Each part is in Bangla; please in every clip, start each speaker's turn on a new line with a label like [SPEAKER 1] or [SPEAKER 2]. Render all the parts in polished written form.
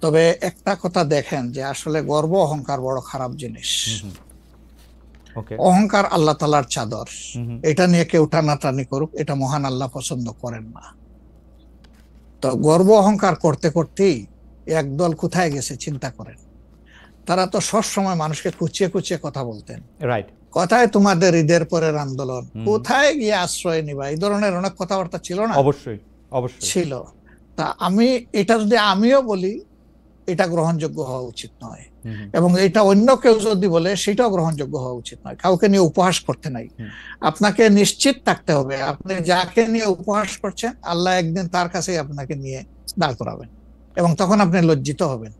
[SPEAKER 1] তবে একটা কথা দেখেন যে আসলে গর্ব অহংকার বড় খারাপ জিনিস।
[SPEAKER 2] হুম হুম। ওকে।
[SPEAKER 1] অহংকার আল্লাহ তাআলার চাদর,
[SPEAKER 2] হুম হুম।
[SPEAKER 1] এটা নিয়ে কেউ টানাটানি করুক, এটা মহান আল্লাহ পছন্দ করেন না। তো গর্ব অহংকার করতে করতেই একদল কোথায় গেছে চিন্তা করেন। তারা তো সব সময় মানুষকে কুচিয়ে কুচিয়ে কথা বলতেন।
[SPEAKER 2] রাইট।
[SPEAKER 1] কোথায় তোমাদের ঈদের পরের আন্দোলন,
[SPEAKER 2] হুম হুম।
[SPEAKER 1] কোথায় গিয়ে আশ্রয় নিবা, এই ধরনের অনেক কথাবার্তা ছিল না?
[SPEAKER 2] অবশ্যই অবশ্যই।
[SPEAKER 1] ছিল। তা আমি এটা যদি আমিও বলি, এটা গ্রহণযোগ্য হওয়া উচিত নয়।
[SPEAKER 2] হুম হুম।
[SPEAKER 1] এবং এটা অন্য কেউ যদি বলে সেটাও গ্রহণযোগ্য হওয়া উচিত নয়। কাউকে নিয়ে উপহাস করতে নাই।
[SPEAKER 2] হুম।
[SPEAKER 1] আপনাকে নিশ্চিত থাকতে হবে আপনি যাকে নিয়ে উপহাস করছেন আল্লাহ একদিন তার কাছেই আপনাকে নিয়ে দাঁড় করাবেন, এবং তখন আপনি লজ্জিত হবেন।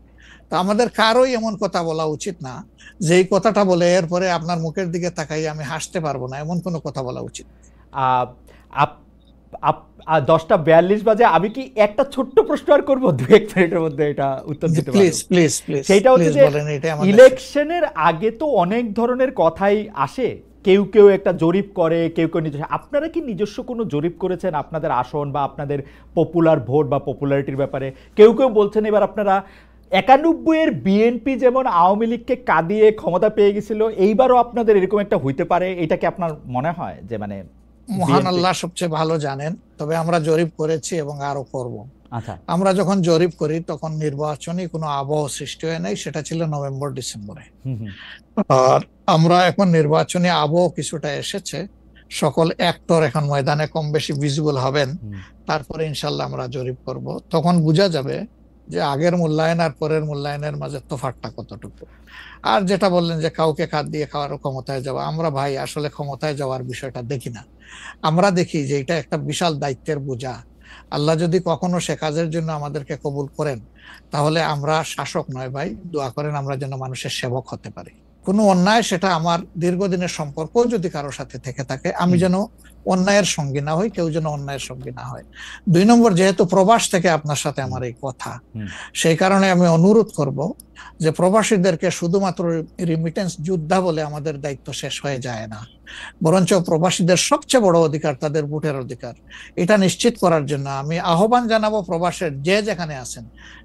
[SPEAKER 1] তো আমাদের কারোই এমন কথা বলা উচিত না যে এই কথাটা বলে এরপরে আপনার মুখের দিকে তাকাই আমি হাসতে পারবো না, এমন কোনো কথা বলা উচিত।
[SPEAKER 2] আহ, আপ- 10টা 42 বাজে, আমি কি একটা ছোট্ট প্রশ্ন আর করবো 2-1 মিনিটের মধ্যে এটা উত্তর দিতে
[SPEAKER 1] প্লিজ
[SPEAKER 2] পারবো?
[SPEAKER 1] প্লিজ প্লিজ
[SPEAKER 2] সেইটা হচ্ছে
[SPEAKER 1] প্লিজ
[SPEAKER 2] যে
[SPEAKER 1] বলেন, এটাই আমাদের।
[SPEAKER 2] ইলেকশনের আগে তো অনেক ধরনের কথাই আসে, কেউ কেউ একটা জরিপ করে, কেউ কেউ নিজস্ব। আপনারা কি নিজস্ব কোনো জরিপ করেছেন আপনাদের আসন বা আপনাদের পপুলার ভোট বা পপুলারিটির ব্যাপারে? কেউ কেউ বলছেন এবার আপনারা 91-এর বিএনপি যেমন আওয়ামী লীগকে কাঁদিয়ে ক্ষমতা পেয়ে গেছিল, এইবারও আপনাদের এরকম একটা হইতে পারে, এটা কি আপনার মনে হয় যে মানে
[SPEAKER 1] মহান
[SPEAKER 2] বিএনপি?
[SPEAKER 1] আল্লাহ সবচেয়ে ভালো জানেন, তবে আমরা জরিপ করেছি এবং আরো করব।
[SPEAKER 2] আচ্ছা।
[SPEAKER 1] আমরা যখন জরিপ করি তখন নির্বাচনী কোনো আবহ সৃষ্টি হয় নাই, সেটা ছিল নভেম্বর ডিসেম্বরে।
[SPEAKER 2] হুম হুম।
[SPEAKER 1] আর আমরা এখন নির্বাচনী আবহ কিছুটা এসেছে, সকল অ্যাক্টর এখন ময়দানে কম বেশি ভিজিবল হবেন।
[SPEAKER 2] হুম।
[SPEAKER 1] তারপরে ইনশাল্লাহ আমরা জরিপ করব, তখন বোঝা যাবে যে আগের মূল্যায়ন আর পরের মূল্যায়নের মাঝে তফাৎটা কতটুকু। আর যেটা বললেন যে কাউকে কাঁদ দিয়ে খাওয়ার ক্ষমতায় যাওয়া, আমরা ভাই আসলে ক্ষমতায় যাওয়ার বিষয়টা দেখি না। আমরা দেখি যে এটা একটা বিশাল দায়িত্বের বোঝা। আল্লাহ যদি কখনো সে কাজের জন্য আমাদেরকে কবুল করেন, তাহলে আমরা শাসক নয় ভাই, দোয়া করেন আমরা যেন মানুষের সেবক হতে পারি। কোনো অন্যায়, সেটা আমার দীর্ঘদিনের সম্পর্ক যদি কারো সাথে থেকে থাকে, আমি
[SPEAKER 2] হুম
[SPEAKER 1] যেন অন্যায়ের সঙ্গী না হই, কেউ যেন অন্যায়ের সঙ্গী না হয়। 2 নম্বর, যেহেতু প্রবাস থেকে আপনার সাথে
[SPEAKER 2] হুম
[SPEAKER 1] আমার এই কথা,
[SPEAKER 2] হুম।
[SPEAKER 1] সেই কারণে আমি অনুরোধ করব যে প্রবাসীদেরকে শুধুমাত্র রিমিটেন্স যোদ্ধা বলে আমাদের দায়িত্ব শেষ হয়ে যায় না, বরঞ্চ প্রবাসীদের সবচেয়ে বড় অধিকার তাদের ভোটের অধিকার। এটা নিশ্চিত করার জন্য আমি আহ্বান জানাবো প্রবাসের যে যেখানে আছেন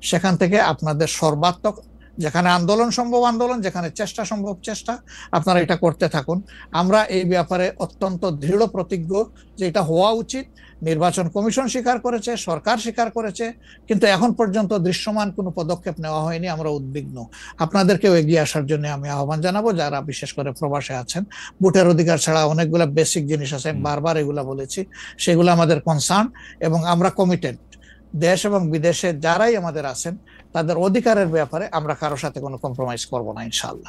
[SPEAKER 1] সেখান থেকে আপনাদের সর্বাত্মক, যেখানে আন্দোলন সম্ভব আন্দোলন, যেখানে চেষ্টা সম্ভব চেষ্টা, আপনারা এটা করতে থাকুন। আমরা এই ব্যাপারে অত্যন্ত দৃঢ় প্রতিজ্ঞ যে এটা হওয়া উচিত। নির্বাচন কমিশন স্বীকার করেছে, সরকার স্বীকার করেছে, কিন্তু এখন পর্যন্ত দৃশ্যমান কোনো পদক্ষেপ নেওয়া হয়নি। আমরা উদ্বিগ্ন। আপনাদেরকেও এগিয়ে আসার জন্য আমি আহ্বান জানাবো, যারা বিশেষ করে প্রবাসে আছেন। ভোটের অধিকার ছাড়া অনেকগুলো বেসিক জিনিস আছে, আমি
[SPEAKER 2] হুম।
[SPEAKER 1] বারবার এগুলা বলেছি, সেগুলো আমাদের কনসার্ন, এবং আমরা কমিটেড। দেশ এবং বিদেশে যারাই আমাদের আছেন তাদের অধিকারের ব্যাপারে আমরা কারোর সাথে কোনো কম্প্রোমাইজ করবো না ইনশাআল্লাহ।